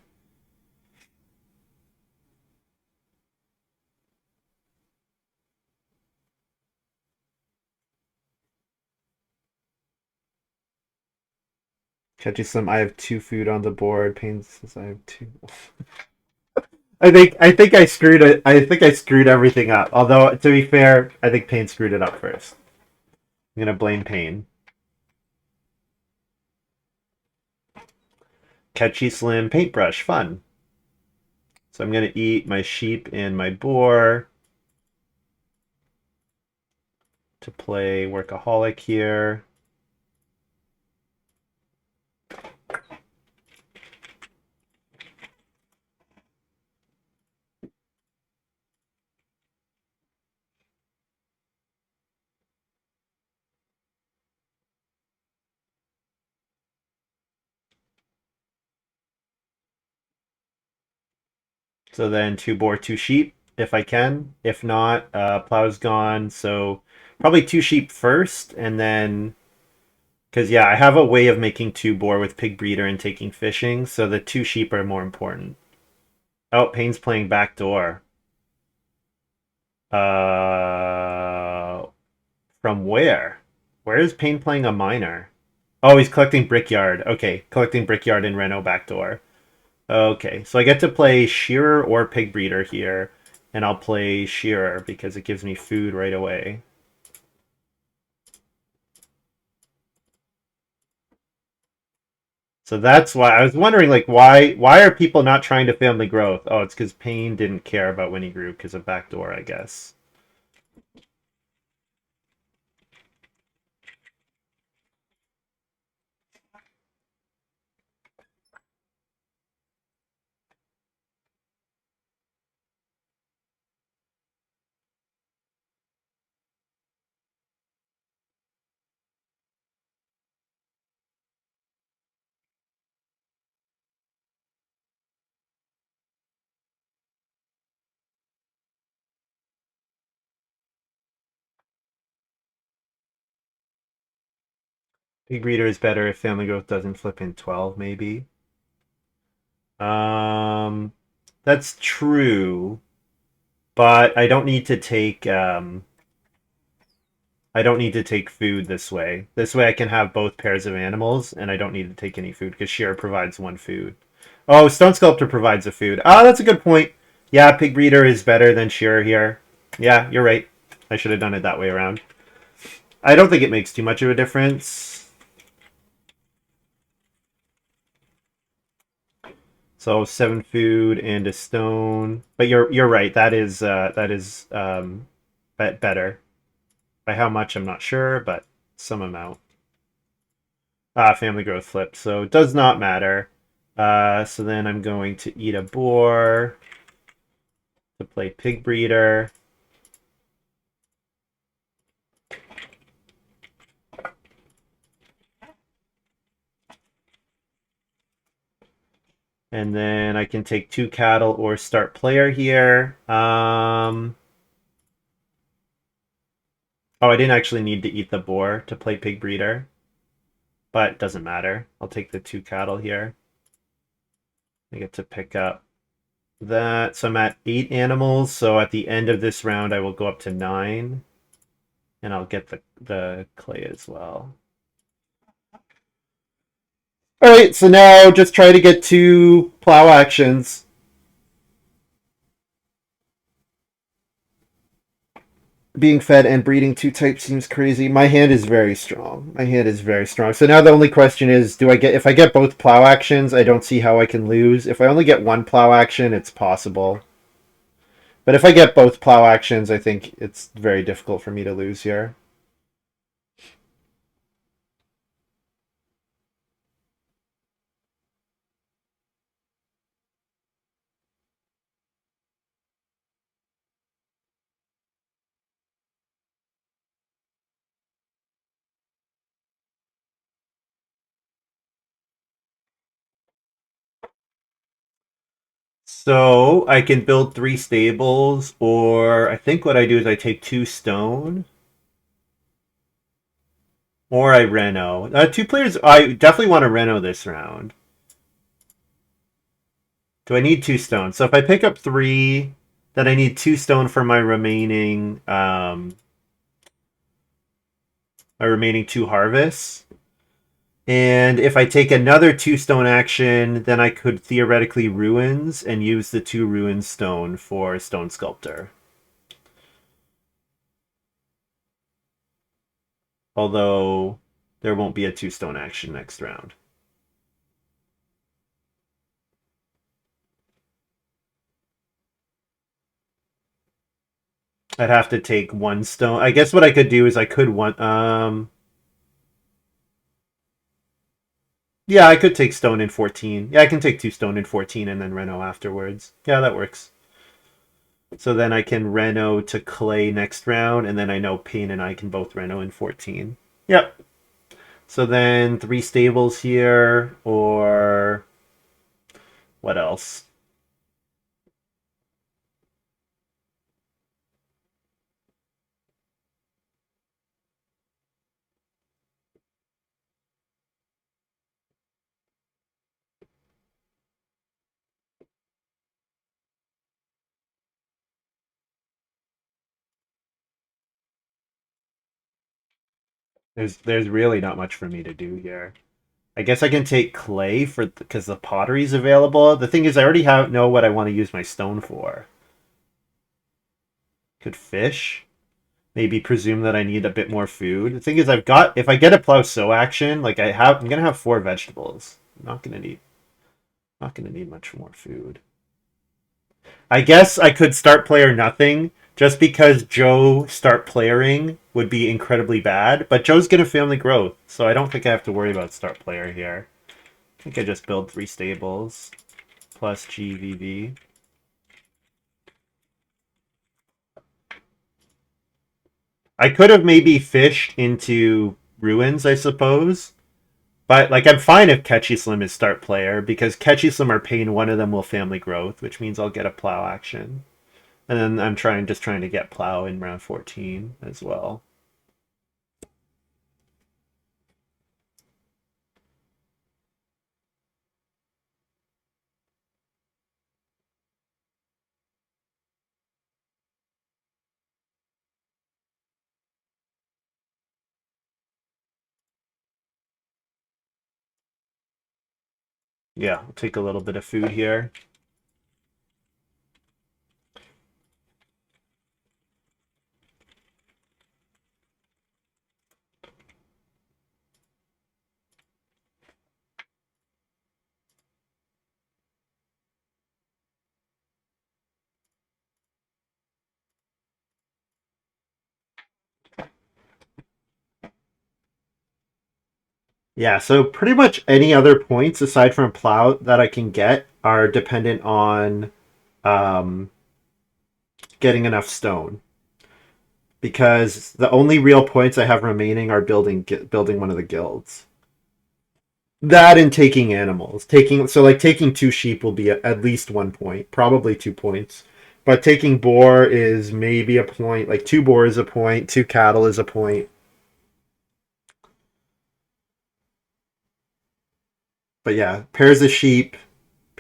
Catchy Slim, I have 2 food on the board. Pain says I have 2. I think I screwed it. I think I screwed everything up. Although to be fair, I think Pain screwed it up first. I'm gonna blame Pain. Catchy Slim paintbrush, fun. So I'm gonna eat my sheep and my boar to play workaholic here. So then 2 boar, 2 sheep if I can. If not, plow's gone. So probably 2 sheep first, and then because yeah, I have a way of making 2 boar with pig breeder and taking fishing. So the 2 sheep are more important. Oh, Payne's playing backdoor. From where? Where is Payne playing a miner? Oh, he's collecting Brickyard. Okay, collecting Brickyard in Reno backdoor. Okay, so I get to play Shearer or Pig Breeder here, and I'll play Shearer because it gives me food right away. So that's why I was wondering, like, why are people not trying to family growth? Oh, it's because Payne didn't care about when he grew because of backdoor, I guess. Pig Breeder is better if family growth doesn't flip in 12, maybe. Um, that's true, but I don't need to take food this way. This way I can have both pairs of animals, and I don't need to take any food because Shearer provides 1 food. Oh, Stone Sculptor provides a food. Ah, that's a good point. Yeah, Pig Breeder is better than Shearer here. Yeah, you're right. I should have done it that way around. I don't think it makes too much of a difference. So 7 food and a stone. But you're right. That is better. By how much I'm not sure, but some amount. Family growth flip, so it does not matter. So then I'm going to eat a boar to play pig breeder. And then I can take 2 cattle or start player here. Oh, I didn't actually need to eat the boar to play pig breeder, but it doesn't matter. I'll take the 2 cattle here. I get to pick up that. So I'm at 8 animals. So at the end of this round, I will go up to 9. And I'll get the clay as well. All right, so now just try to get 2 plow actions. Being fed and breeding 2 types seems crazy. My hand is very strong. My hand is very strong. So now the only question is, do I get if I get both plow actions? I don't see how I can lose. If I only get 1 plow action, it's possible. But if I get both plow actions, I think it's very difficult for me to lose here. So I can build 3 stables, or I think what I do is I take 2 stone, or I reno. 2 players. I definitely want to reno this round. Do I need 2 stone? So if I pick up 3, then I need 2 stone for my remaining 2 harvests. And if I take another 2 stone action, then I could theoretically ruins and use the 2 ruin stone for stone sculptor. Although there won't be a 2 stone action next round. I'd have to take 1 stone. I guess what I could do is I could yeah, I could take stone in 14. Yeah, I can take 2 stone in 14 and then reno afterwards. Yeah, that works. So then I can reno to clay next round, and then I know Payne and I can both reno in 14. Yep. So then 3 stables here, or what else? There's really not much for me to do here. I guess I can take clay for because the pottery's available. The thing is, I already know what I want to use my stone for. Could fish. Maybe presume that I need a bit more food. The thing is, if I get a plow sow action, like I'm gonna have 4 vegetables. Not gonna need much more food. I guess I could start player nothing just because Joe start playering would be incredibly bad. But Joe's gonna family growth, so I don't think I have to worry about start player here. I think I just build 3 stables plus GVV. I could have maybe fished into ruins, I suppose. But like I'm fine if catchyslim is start player because catchyslim or Pain, one of them will family growth, which means I'll get a plow action. And then I'm just trying to get plow in round 14 as well. Yeah, I'll take a little bit of food here. Yeah, so pretty much any other points aside from plow that I can get are dependent on um, getting enough stone. Because the only real points I have remaining are building one of the guilds. That and taking animals. Taking 2 sheep will be at least 1 point, probably 2 points. But taking boar is maybe a point. Like 2 boar is a point, 2 cattle is a point. But yeah, pairs of sheep,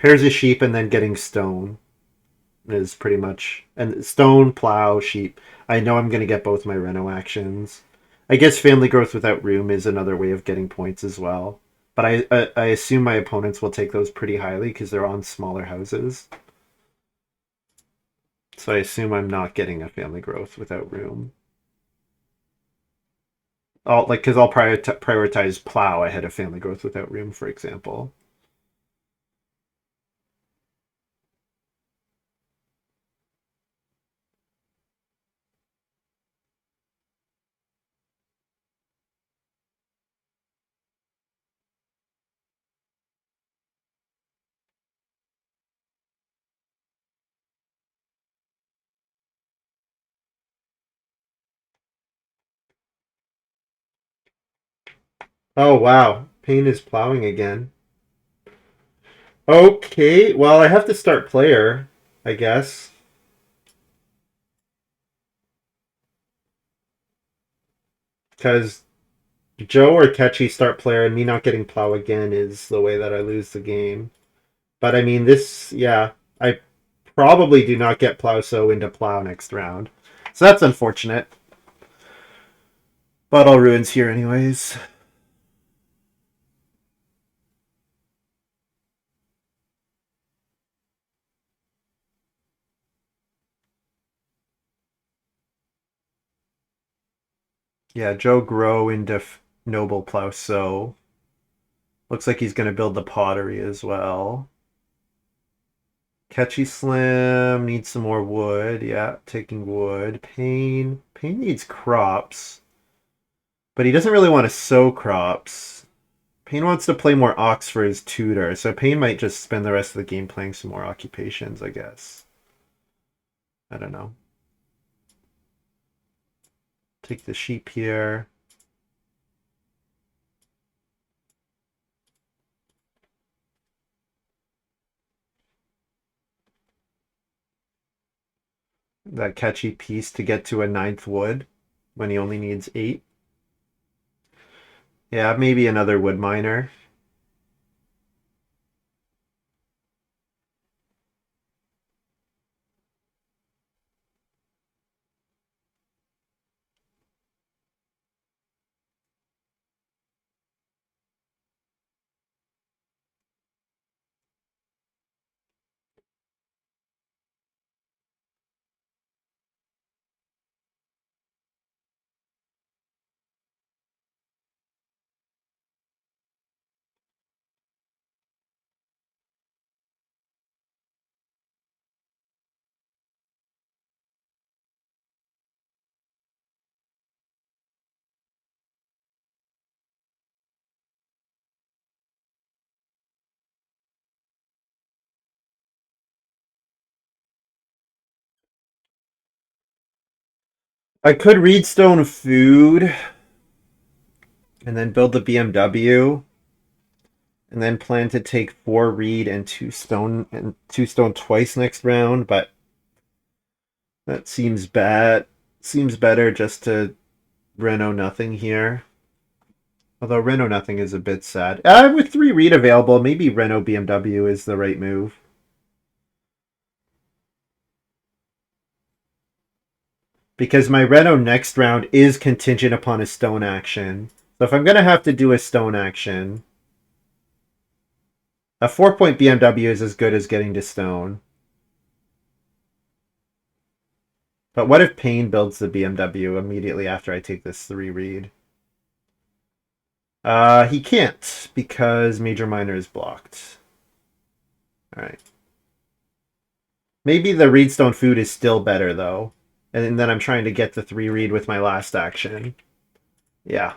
Pairs of sheep and then getting stone is pretty much, and stone, plow, sheep. I know I'm going to get both my Reno actions. I guess family growth without room is another way of getting points as well. But I assume my opponents will take those pretty highly because they're on smaller houses. So I assume I'm not getting a family growth without room. Because I'll prioritize plow ahead of family growth without room, for example. Oh wow, Payne is plowing again. Okay, well I have to start player, I guess. Because Joe or Catchy start player and me not getting plow again is the way that I lose the game. But I mean, yeah, I probably do not get plow so into plow next round. So that's unfortunate. But all ruins here anyways. Yeah, Joe grow into noble plow so. Looks like he's going to build the pottery as well. Catchy Slim needs some more wood. Yeah, taking wood. Payne needs crops. But he doesn't really want to sow crops. Payne wants to play more ox for his tutor, so Payne might just spend the rest of the game playing some more occupations, I guess. I don't know. Take the sheep here. That catchy piece to get to a 9th wood when he only needs 8. Yeah, maybe another wood miner. I could read stone food and then build the BMW and then plan to take 4 reed and 2 stone twice next round, but that seems bad. Seems better just to Reno nothing here. Although Reno nothing is a bit sad. With 3 reed available, maybe Reno BMW is the right move. Because my Reno next round is contingent upon a stone action. So if I'm going to have to do a stone action, a 4-point BMW is as good as getting to stone. But what if Payne builds the BMW immediately after I take this 3 reed? He can't because Major Minor is blocked. Alright. Maybe the Reedstone food is still better though. And then I'm trying to get the 3 reed with my last action. Yeah.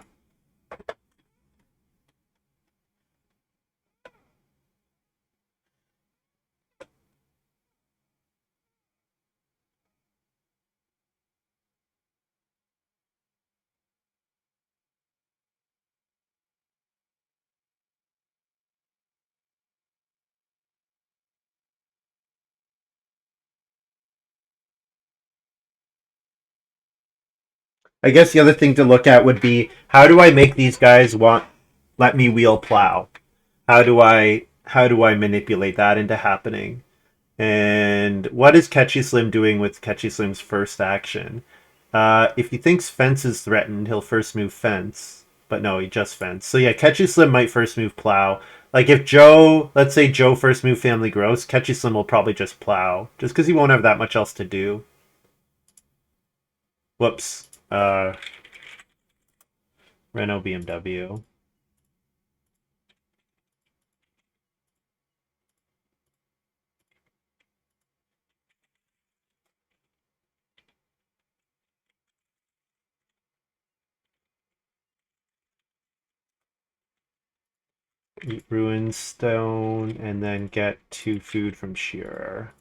I guess the other thing to look at would be how do I make these guys let me wheel plow? How do I how do I manipulate that into happening? And what is Catchy Slim doing with Catchy Slim's first action? If he thinks fence is threatened, he'll first move fence. But no, he just fence. So yeah, Catchy Slim might first move plow. Like if Joe, let's say Joe first move family grows, Catchy Slim will probably just plow, just because he won't have that much else to do. Whoops. Renault BMW. Eat ruin stone and then get 2 food from Shearer.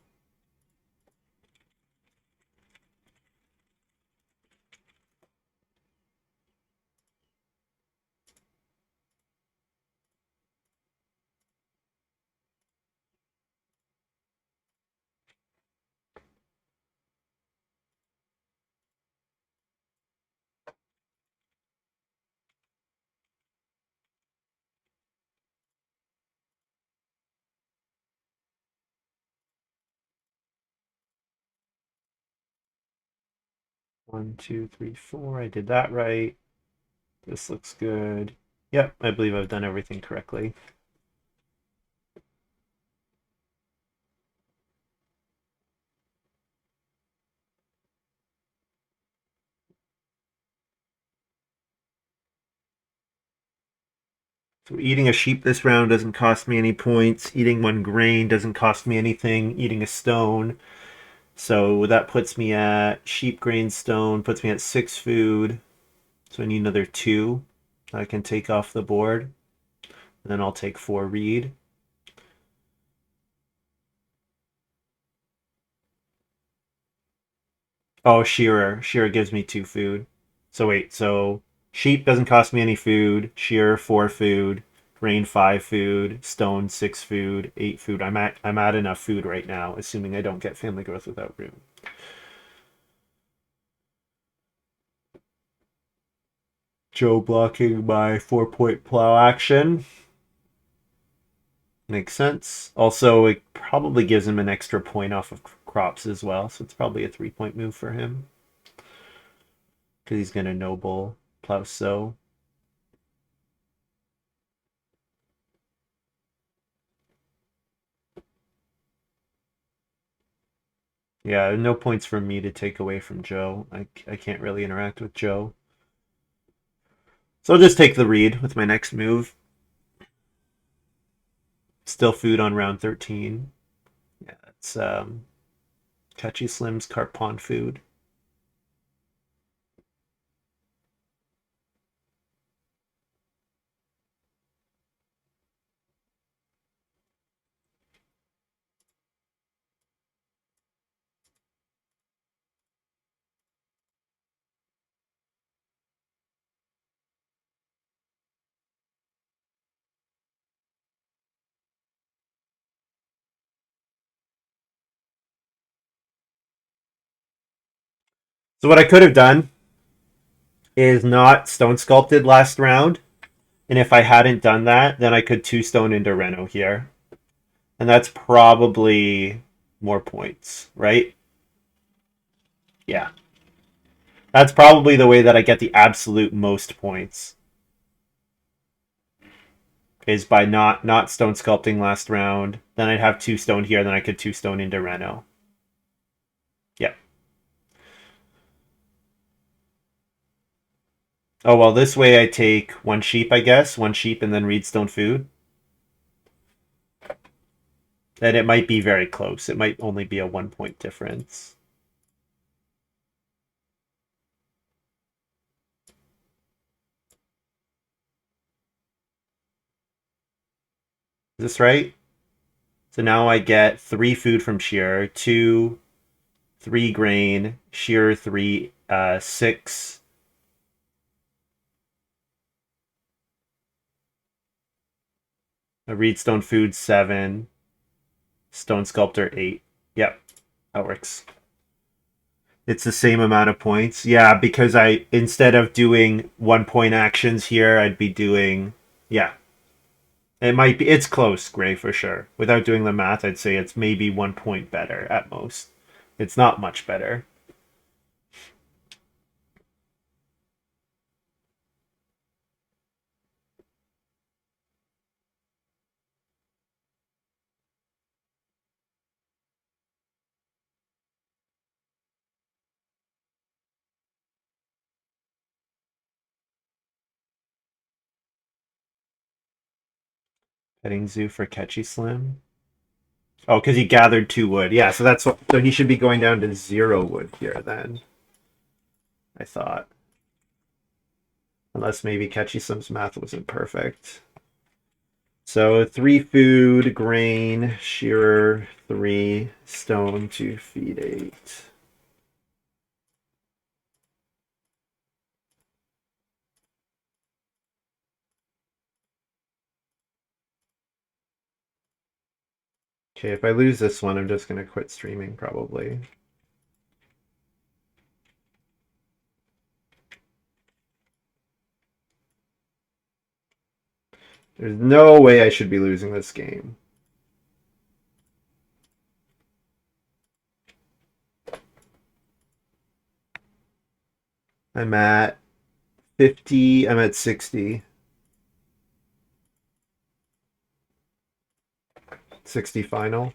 One, two, three, four. I did that right. This looks good. Yep, I believe I've done everything correctly. So eating a sheep this round doesn't cost me any points. Eating 1 grain doesn't cost me anything. Eating a stone. So that puts me at sheep, grain, stone, puts me at 6 food. So I need another 2 I can take off the board. And then I'll take 4 reed. Oh, Shearer. Shearer gives me 2 food. So wait, so sheep doesn't cost me any food. Shearer 4 food. Grain 5 food. Stone 6 food. 8 food. I'm at enough food right now, assuming I don't get family growth without room. Joe blocking my 4-point plow action. Makes sense. Also, it probably gives him an extra point off of crops as well, so it's probably a 3-point move for him. Because he's going to noble plow sow. Yeah, no points for me to take away from Joe. I can't really interact with Joe. So I'll just take the read with my next move. Still food on round 13. Yeah, that's Catchy Slim's carp pond food. So what I could have done is not stone sculpted last round. And if I hadn't done that, then I could 2 stone into Reno here. And that's probably more points, right? Yeah. That's probably the way that I get the absolute most points. Is by not stone sculpting last round. Then I'd have 2 stone here, then I could 2 stone into Reno. Yeah. Oh well, this way I take 1 sheep, I guess. 1 sheep and then reedstone food. Then it might be very close. It might only be a 1-point difference. Is this right? So now I get 3 food from Shearer, 2, 3 grain, Shearer 3, 6. A reedstone food 7, stone sculptor 8. Yep, that works. It's the same amount of points. Yeah, because I instead of doing 1-point actions here, I'd be doing, yeah, It might be. It's close, Gray, for sure. Without doing the math, I'd say it's maybe 1 point better at most. It's not much better. Petting zoo for Catchy Slim. Oh, because he gathered 2 wood. Yeah, so that's what, so he should be going down to 0 wood here then. I thought. Unless maybe Catchy Slim's math wasn't perfect. So 3 food, grain, shearer, 3, stone to feed 8. Okay, if I lose this one, I'm just going to quit streaming probably. There's no way I should be losing this game. I'm at 50. I'm at 60. 60 final.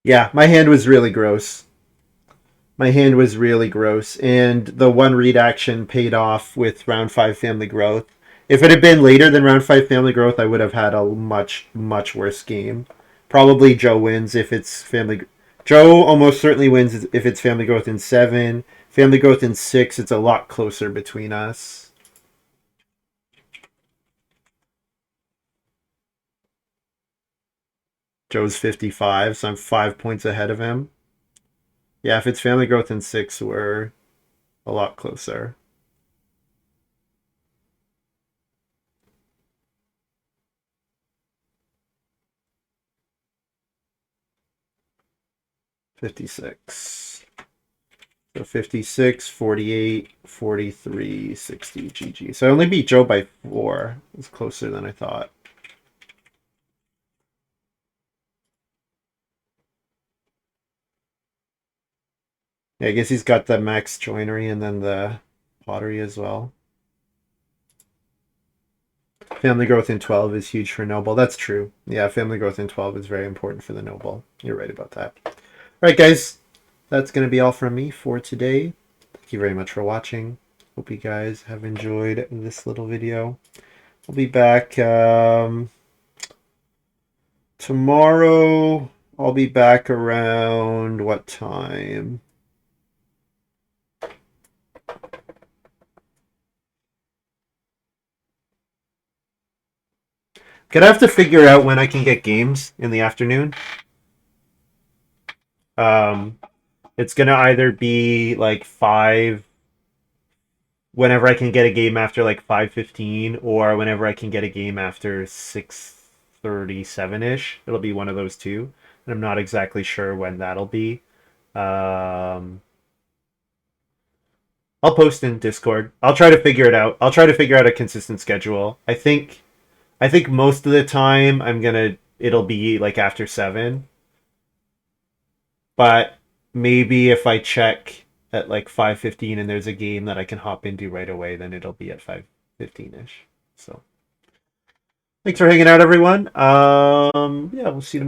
Yeah, my hand was really gross. My hand was really gross, and the one read action paid off with round 5 family growth. If it had been later than round 5 family growth, I would have had a much, much worse game. Probably Joe wins if it's family. Joe almost certainly wins if it's family growth in 7. Family growth in 6, it's a lot closer between us. Joe's 55, so I'm 5 points ahead of him. Yeah, if it's family growth in 6, we're a lot closer. $56. So 56, 48, 43, 60 GG. So I only beat Joe by 4. It's closer than I thought. Yeah, I guess he's got the max joinery and then the pottery as well. Family growth in 12 is huge for Noble. That's true. Yeah, family growth in 12 is very important for the Noble. You're right about that. All right, guys. That's going to be all from me for today. Thank you very much for watching. Hope you guys have enjoyed this little video. We'll be back tomorrow. I'll be back around what time? Gonna have to figure out when I can get games in the afternoon. Um, it's gonna either be like 5, whenever I can get a game after like 5:15, or whenever I can get a game after 6:37 ish. It'll be one of those two, and I'm not exactly sure when that'll be. Um, I'll post in Discord. I'll try to figure it out. I'll try to figure out a consistent schedule. I think most of the time it'll be like after 7, but maybe if I check at like 5:15 and there's a game that I can hop into right away, then it'll be at 5:15 ish. So thanks for hanging out, everyone. Yeah, we'll see you tomorrow.